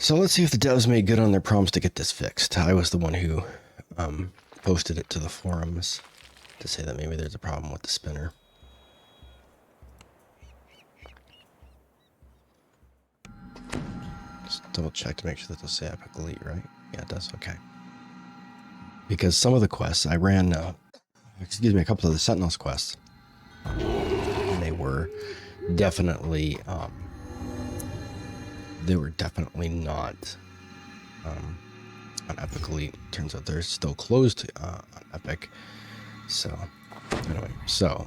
So let's see if the devs made good on their promise to get this fixed. I was the one who posted it to the forums to say that maybe there's a problem with the spinner. Just double check to make sure that they'll say Epic Elite, right? Yeah, it does. Okay. Because some of the quests, I ran, a couple of the Sentinels quests. And they were definitely not on Epic Elite. Turns out they're still closed on Epic. So, anyway, I saw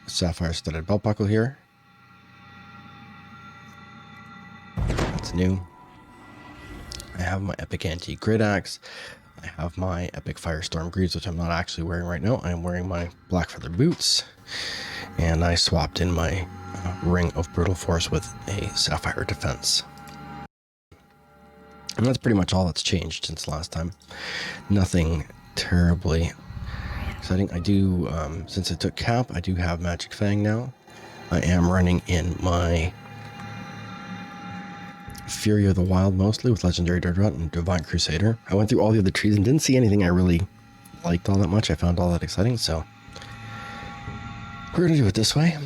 Sapphire studded belt buckle here. That's new. I have my Epic Antique Grid Axe. I have my Epic Firestorm Greaves, which I'm not actually wearing right now. I'm wearing my Black Feather Boots. And I swapped in my Ring of Brutal Force with a Sapphire Defense. And that's pretty much all that's changed since last time. Nothing terribly exciting. I do, since I took Cap, I do have Magic Fang now. I am running in my Fury of the Wild mostly with Legendary Dirtrunt and Divine Crusader. I went through all the other trees and didn't see anything I really liked all that much. I found all that exciting, so we're gonna do it this way.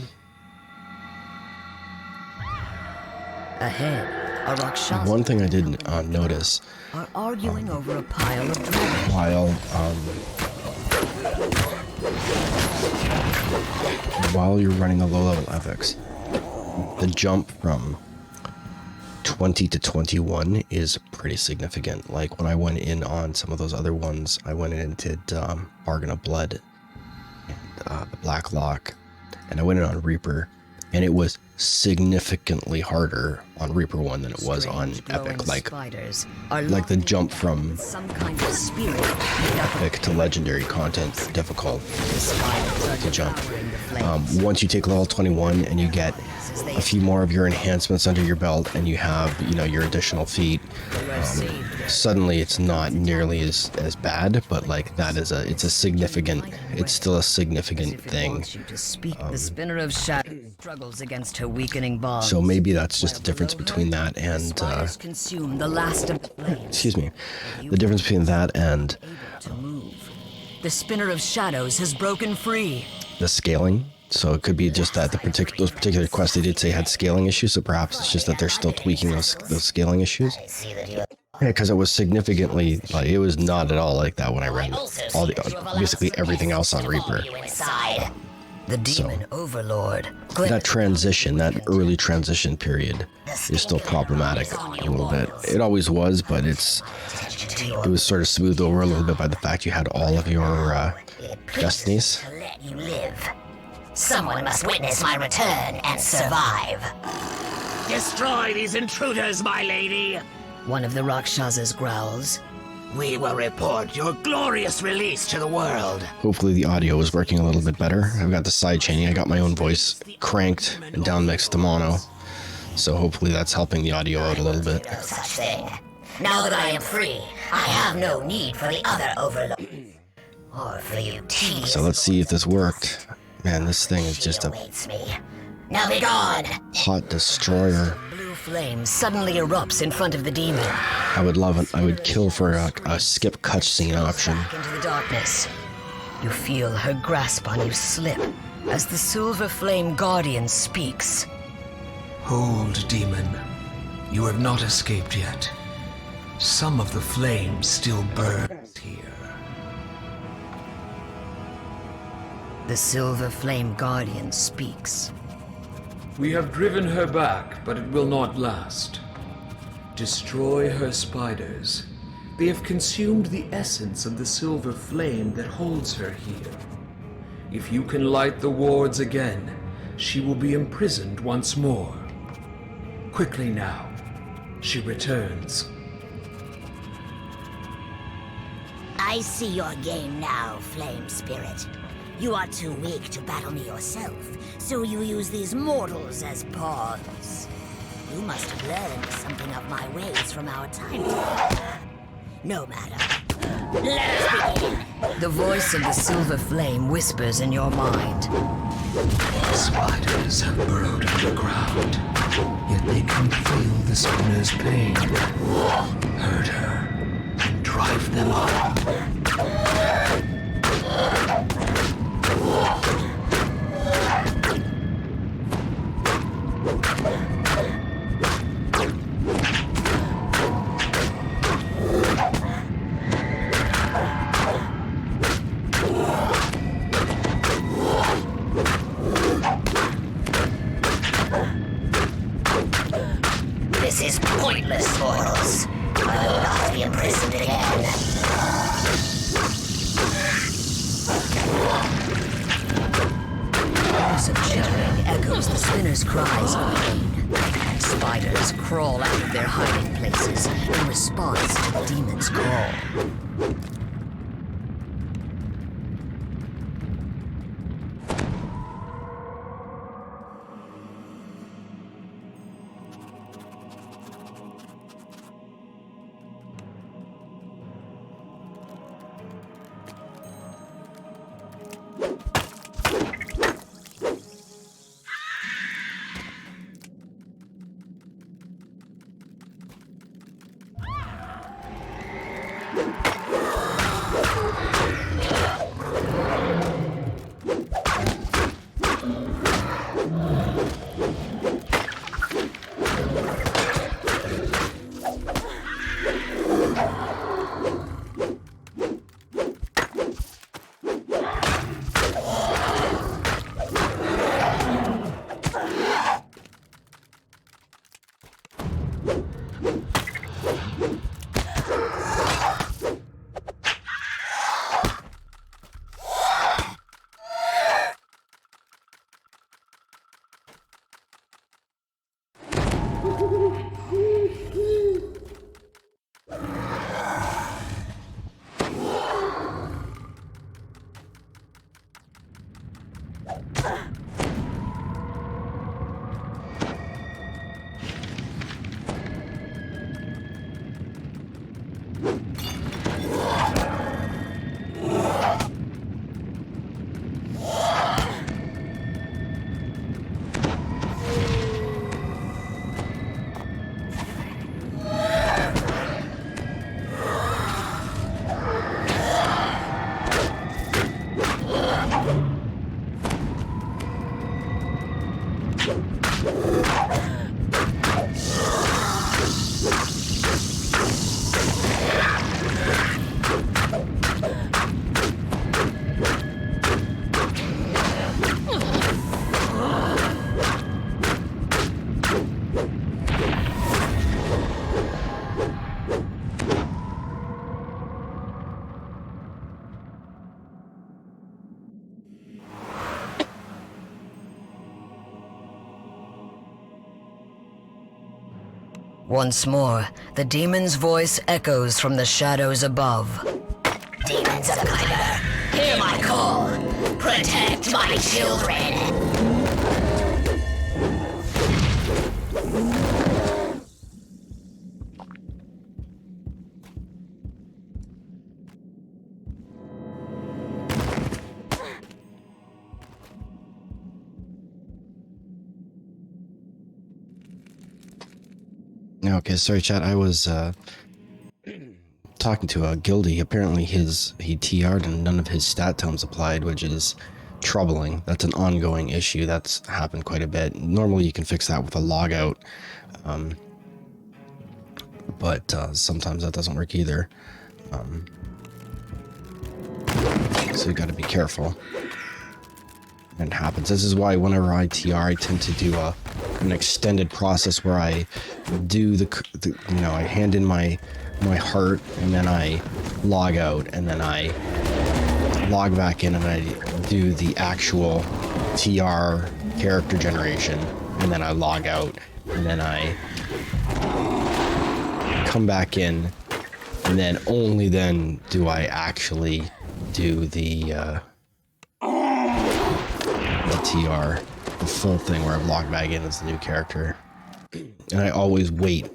Ahead, a Rakshasa. One thing I did notice are arguing over a pile of while you're running the low-level epics, the jump from 20 to 21 is pretty significant. Like when I went in on some of those other ones, I went in and did Bargain of Blood and the Black Lock, and I went in on Reaper, and it was significantly harder on Reaper 1 than it was on Epic. Like the jump from Epic to Legendary content difficult to jump. Once you take level 21 and you get a few more of your enhancements under your belt and you have, your additional feat, suddenly it's not nearly as bad, but like that is it's still a significant thing. The Spinner of Shadow struggles against her weakening bonds. So maybe that's just the difference between that and consume the last of the flames. Excuse me. The difference between that and the Spinner of Shadows has broken free. The scaling. So it could be just that those particular quests they did say had scaling issues, so perhaps it's just that they're still tweaking those scaling issues. Yeah, because it was significantly, it was not at all like that when I ran basically everything else on Reaper. The Demon Overlord. That transition, that early transition period is still problematic a little bit. It always was, but it was sort of smoothed over a little bit by the fact you had all of your destinies. Someone must witness my return and survive. Destroy these intruders, my lady! One of the Rakshasas growls. We will report your glorious release to the world. Hopefully the audio is working a little bit better. I've got the side chaining. I got my own voice cranked and down mixed to mono. So hopefully that's helping the audio out a little bit. No such thing. Now that I am free, I have no need for the other overlord. Or for you tedious. So let's see if this worked. Man, this thing is just a now be gone. Hot destroyer. Blue flame suddenly erupts in front of the demon. I would love it. I would kill for a skip cutscene option. Back into the darkness. You feel her grasp on you slip as the Silver Flame Guardian speaks. Hold, demon. You have not escaped yet. Some of the flame still burns here. The Silver Flame Guardian speaks. We have driven her back, but it will not last. Destroy her spiders. They have consumed the essence of the silver flame that holds her here. If you can light the wards again, she will be imprisoned once more. Quickly now. She returns. I see your game now, Flame Spirit. You are too weak to battle me yourself, so you use these mortals as pawns. You must have learned something of my ways from our time together. No matter. Let us begin. The voice of the Silver Flame whispers in your mind. Spiders have burrowed underground. Yet they can feel the spinner's pain, hurt her, and drive them up. This is pointless, mortals. I will not be imprisoned again. Voice of chittering echoes the spinner's cries of pain. Spiders crawl out of their hiding places in response to the demon's call. Once more, the demon's voice echoes from the shadows above. Demons of Kyber, hear my call. Protect my children. Okay, sorry, chat. I was talking to a guildie. Apparently, he TR'd and none of his stat tomes applied, which is troubling. That's an ongoing issue. That's happened quite a bit. Normally, you can fix that with a logout, but sometimes that doesn't work either. So you got to be careful. It happens. This is why whenever I TR, I tend to do an extended process where I do I hand in my heart, and then I log out, and then I log back in, and I do the actual TR character generation, and then I log out, and then I come back in, and then only then do I actually do the TR, the full thing where I've logged back in as the new character. And I always wait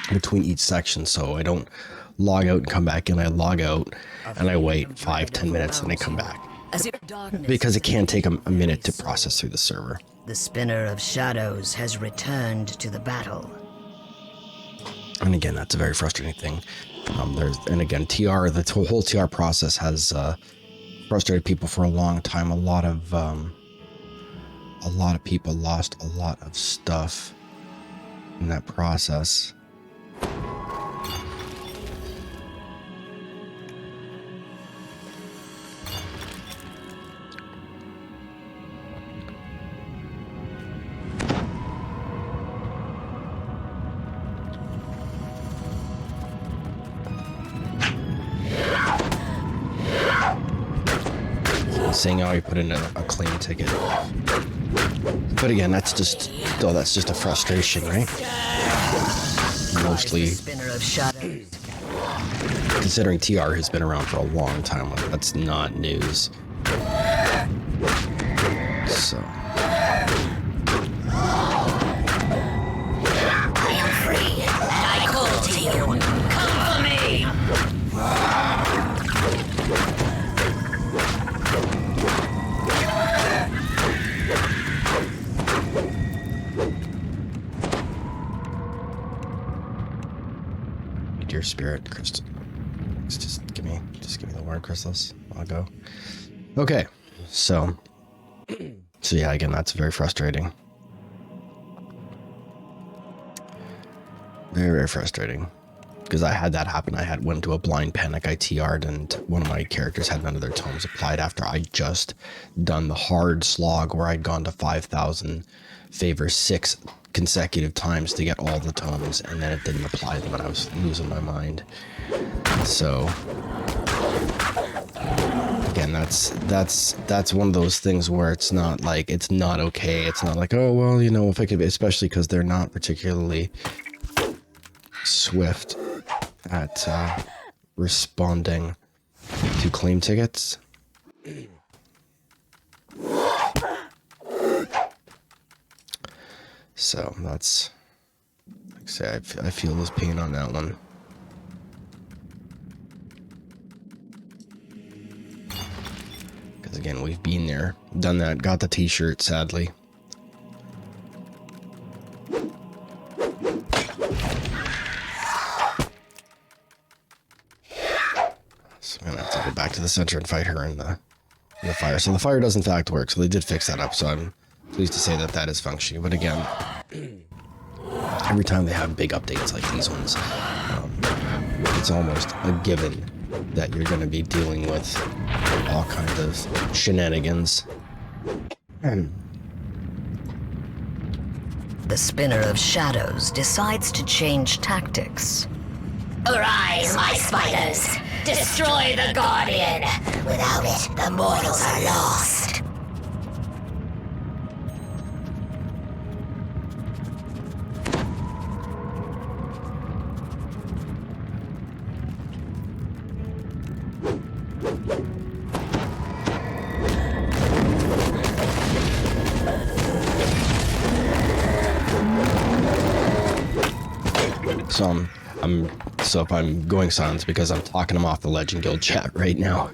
between each section, so I don't log out and come back in. I log out and I wait 5-10 minutes and I come back, because it can take a minute to process through the server. The Spinner of Shadows has returned to the battle. And again, that's a very frustrating thing. And again, the whole TR process has frustrated people for a long time. A lot of people lost a lot of stuff in that process. Saying, oh, you put in a claim ticket. But again, that's just a frustration, right? Mostly, Spinner of Shadows. considering TR has been around for a long time, like, that's not news. So. I am free, and I call to you. Come for me! Dear Spirit, crystal. Just give me the word crystals. I'll go. Okay, so yeah, again, that's very frustrating. Very, very frustrating. Because I had that happen. I went into a blind panic. I TR'd, and one of my characters had none of their tomes applied after I just done the hard slog where I'd gone to 5,000 favor 6 consecutive times to get all the tomes, and then it didn't apply them, and I was losing my mind. So again, that's one of those things where it's not like it's not okay. It's not like, oh well, you know, if I could, especially because they're not particularly swift at responding to claim tickets. So that's, like I say, I feel this pain on that one. Because again, we've been there, done that, got the t-shirt, sadly. So I'm gonna have to go back to the center and fight her in the fire. So the fire does in fact work, so they did fix that up, so I'm pleased to say that that is functioning. But again, every time they have big updates like these ones, it's almost a given that you're going to be dealing with all kinds of shenanigans. The Spinner of Shadows decides to change tactics. Arise, my spiders! Destroy the Guardian! Without it, the mortals are lost! So if I'm going silent, it's because I'm talking them off the Legend Guild chat right now.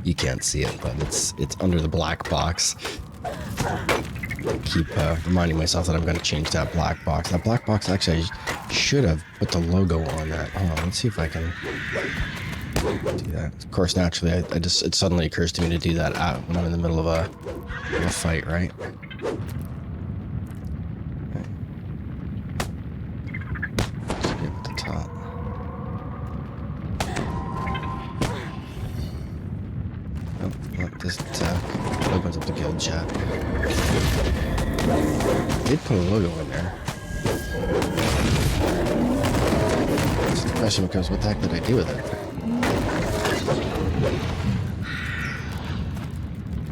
You can't see it, but it's under the black box. I keep reminding myself that I'm going to change that black box. That black box, actually, I should have put the logo on that. Hold on, let's see if I can do that. Of course, naturally, it suddenly occurs to me to do that when I'm in the middle of a fight, right? This opens up the guild chat. Did put a logo in there. So the question becomes, what the heck did I do with it?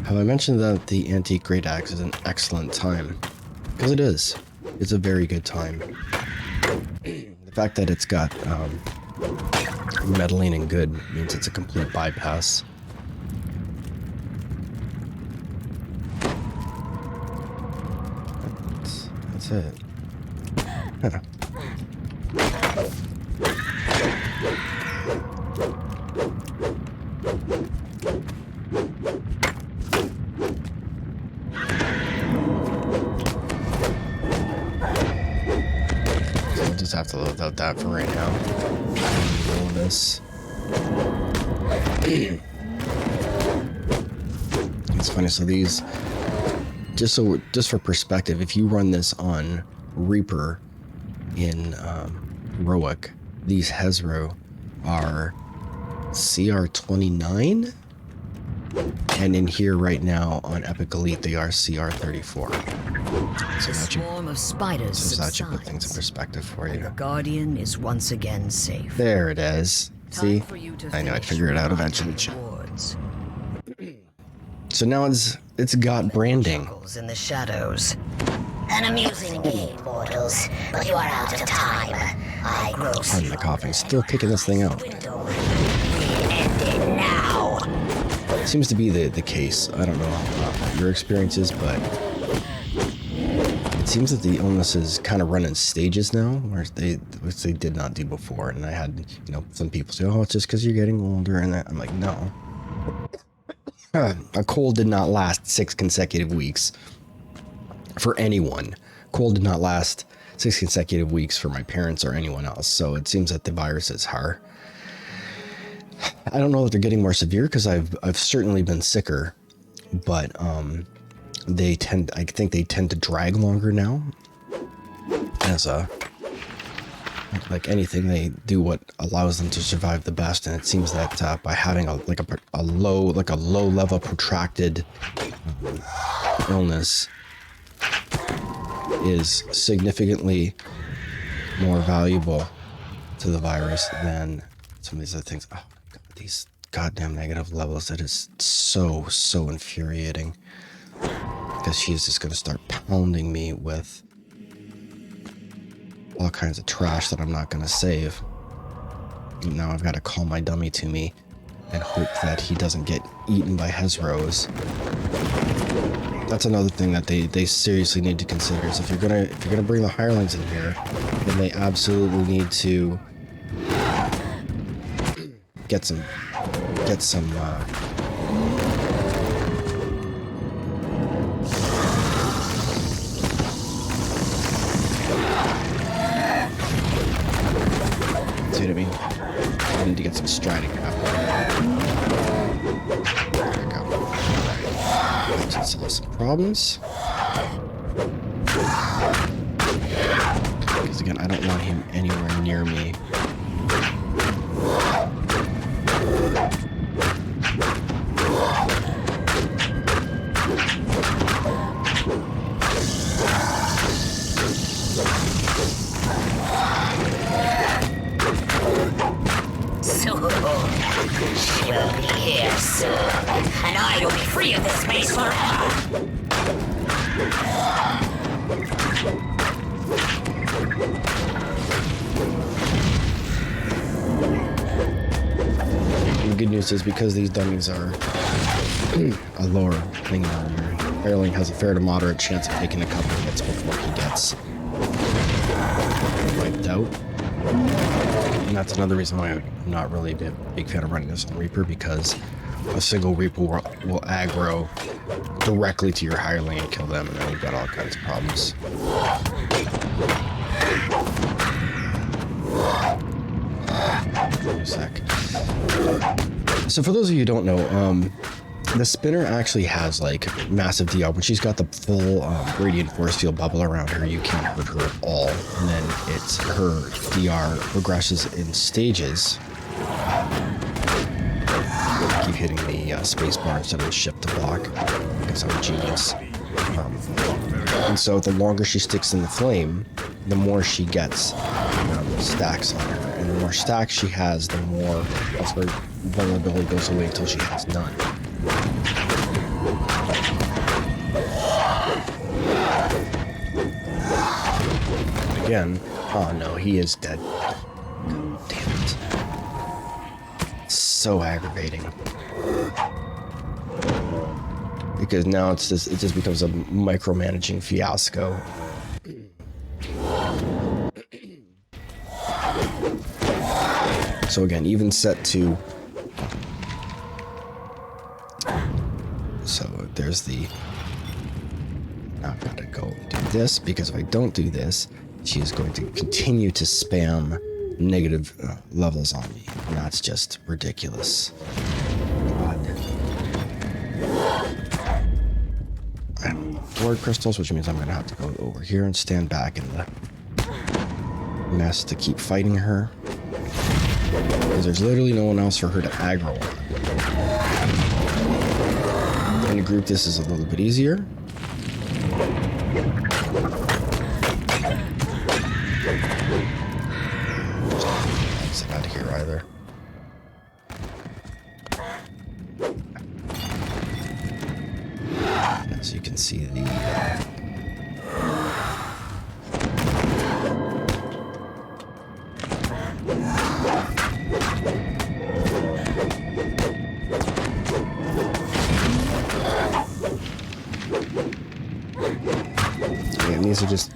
Have I mentioned that the Antique Great Axe is an excellent time? Because it is. It's a very good time. The fact that it's got meddling and good means it's a complete bypass. That's it. Huh. just have to load out that for right now. Roll this. It's funny, so these, just for perspective, if you run this on Reaper in Roic, these Hezro are CR 29, and in here right now on Epic Elite they are CR 34. So The swarm of spiders so that should put things in subsides. perspective for you. The Guardian is once again safe. There it is. See? Time for you to I know I'd finish figure it out refining eventually. the wards. So now it's got branding. Chuckles in the shadows. An amusing game, mortals, but you are out of time. I grow Pardon the coughing. Still kicking this thing out. window. We end it now. Seems to be the case. I don't know what your experience is, but it seems that the illness is kind of run in stages now, which they did not do before. And I had, some people say, "Oh, it's just because you're getting older," and I'm like, no. A cold did not last 6 consecutive weeks for anyone. Cold did not last 6 consecutive weeks for my parents or anyone else. So it seems that the viruses are. I don't know if they're getting more severe because I've certainly been sicker, but I think they tend to drag longer now. As like anything, they do what allows them to survive the best, and it seems that by having a low level protracted illness is significantly more valuable to the virus than some of these other things. Oh, God, these goddamn negative levels, that is so infuriating, because she's just going to start pounding me with all kinds of trash that I'm not going to save. And now I've got to call my dummy to me and hope that he doesn't get eaten by Hezros. That's another thing that they seriously need to consider, is if you're gonna bring the hirelings in here, then they absolutely need to get some see what I mean? I need to get some striding happening. There we go. That should solve some problems. Because again, I don't want him anywhere near me. She'll be here soon, and I will be free of this space forever. The good news is, because these dummies are a lower thing down here, hireling has a fair to moderate chance of taking a couple hits before he gets wiped out. And that's another reason why I'm not really a big fan of running this on Reaper, because a single Reaper will aggro directly to your hireling and kill them, and then you've got all kinds of problems. Wait a sec. So for those of you who don't know, the spinner actually has like massive DDO. When she's got the full radiant force field bubble around her, you can't hurt her at all. And then her DR progresses in stages. Keep hitting the space bar instead of the shift to block, because I'm a genius. And so the longer she sticks in the flame, the more she gets stacks on her. And the more stacks she has, the more of her vulnerability goes away until she has none. Again, oh no, he is dead. God damn it. So aggravating. Because now it just becomes a micromanaging fiasco. So again, even set to, so there's the, now I've got to go and do this, because if I don't do this, she is going to continue to spam negative levels on me. And that's just ridiculous. God. I have Lord crystals, which means I'm going to have to go over here and stand back in the mess to keep fighting her. Because there's literally no one else for her to aggro on. In a group, this is a little bit easier. Exit out of here either. As you can see, the and these are just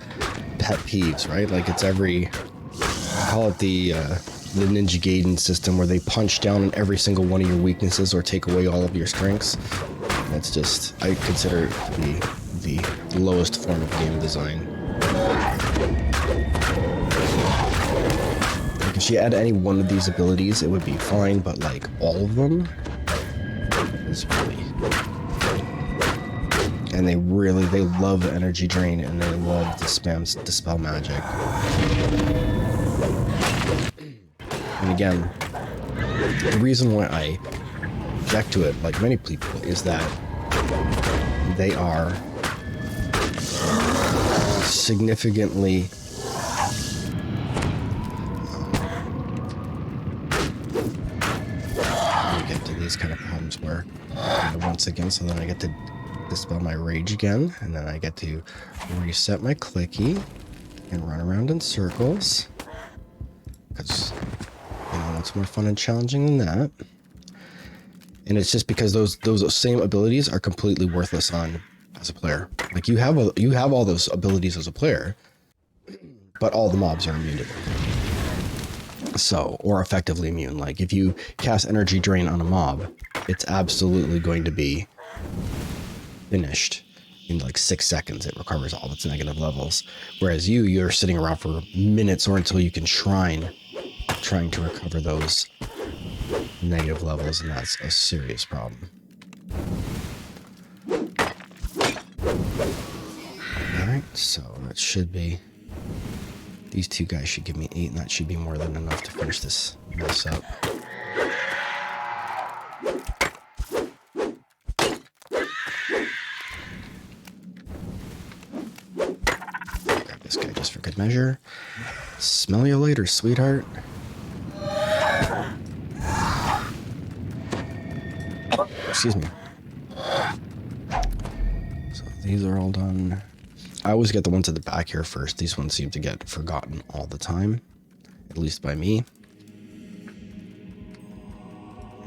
pet peeves, right? Like it's every, I call it the Ninja Gaiden system, where they punch down on every single one of your weaknesses or take away all of your strengths. That's just, I consider it to be the lowest form of game design. Like if she had any one of these abilities, it would be fine, but like all of them is really... And they love energy drain, and they love the dispel magic. And again, the reason why I object to it, like many people, is that they are significantly you get to these kind of problems where once again, so then I get to dispel my rage again, and then I get to reset my clicky and run around in circles, because you know what's more fun and challenging than that. And it's just because those same abilities are completely worthless on as a player. Like you have all those abilities as a player, but all the mobs are immune to them. So, or effectively immune. Like if you cast energy drain on a mob, it's absolutely going to be finished in like 6 seconds. It recovers all of its negative levels. Whereas you're sitting around for minutes or until you can shrine trying to recover those negative levels, and that's a serious problem. Alright, so that should be... These two guys should give me 8, and that should be more than enough to finish this mess up. Grab this guy just for good measure. Smell you later, sweetheart. Excuse me. So these are all done. I always get the ones at the back here first. These ones seem to get forgotten all the time, at least by me.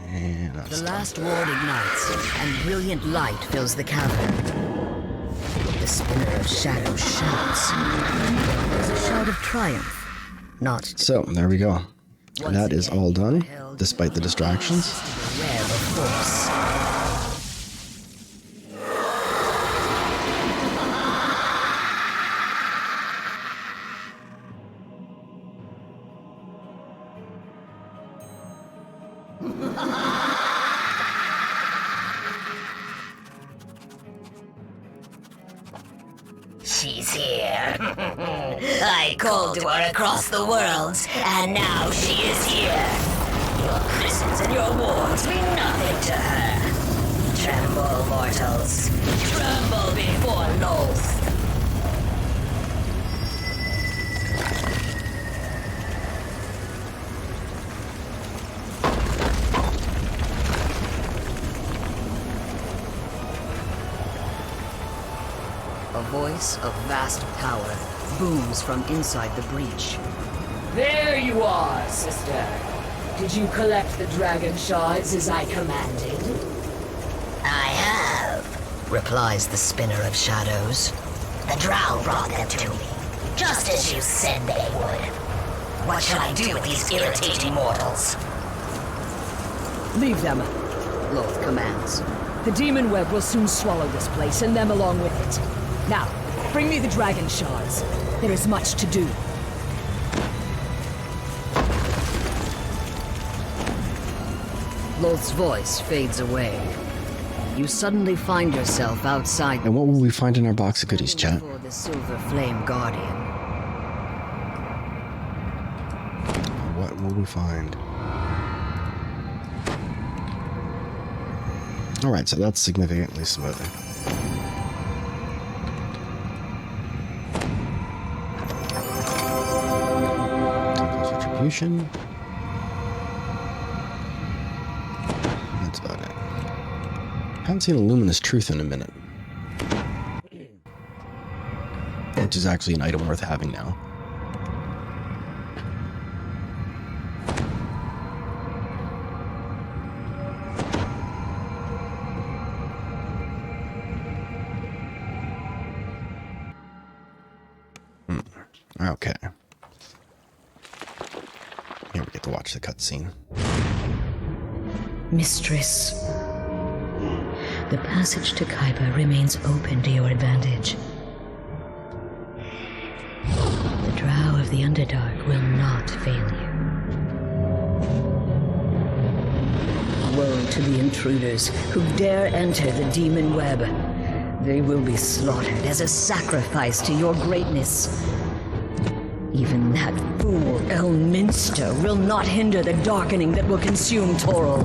And that's the last ward ignites, and brilliant light fills the cavern. The spinner of shadows shouts. There's a shout of triumph, not... So, there we go. And that is all done, despite the distractions. Web of force. She's here. I called to her across the worlds, and now she is here. Your prisons and your wars mean nothing to her. Tremble, mortals. Tremble before Loth. A voice of vast power booms from inside the breach. There you are, sister. Did you collect the dragon shards as I commanded? I have, replies the spinner of shadows. The drow brought them to me, just as you said they would. What shall I do with these irritating mortals? Leave them. Loth commands. The demon web will soon swallow this place, and them along with it. Now, bring me the dragon shards. There is much to do. Lolth's voice fades away. You suddenly find yourself outside. And what will we find in our box of goodies, chat? For the Silver Flame Guardian. What will we find? Alright, so that's significantly smoother. Retribution. That's about it. Haven't seen a Luminous Truth in a minute. Which is actually an item worth having now. Okay. Here we get to watch the cutscene. Mistress, the passage to Kaiba remains open to your advantage. The Drow of the Underdark will not fail you. Woe to the intruders who dare enter the demon web. They will be slaughtered as a sacrifice to your greatness. Even that fool Elminster will not hinder the darkening that will consume Toril.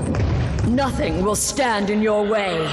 Nothing will stand in your way.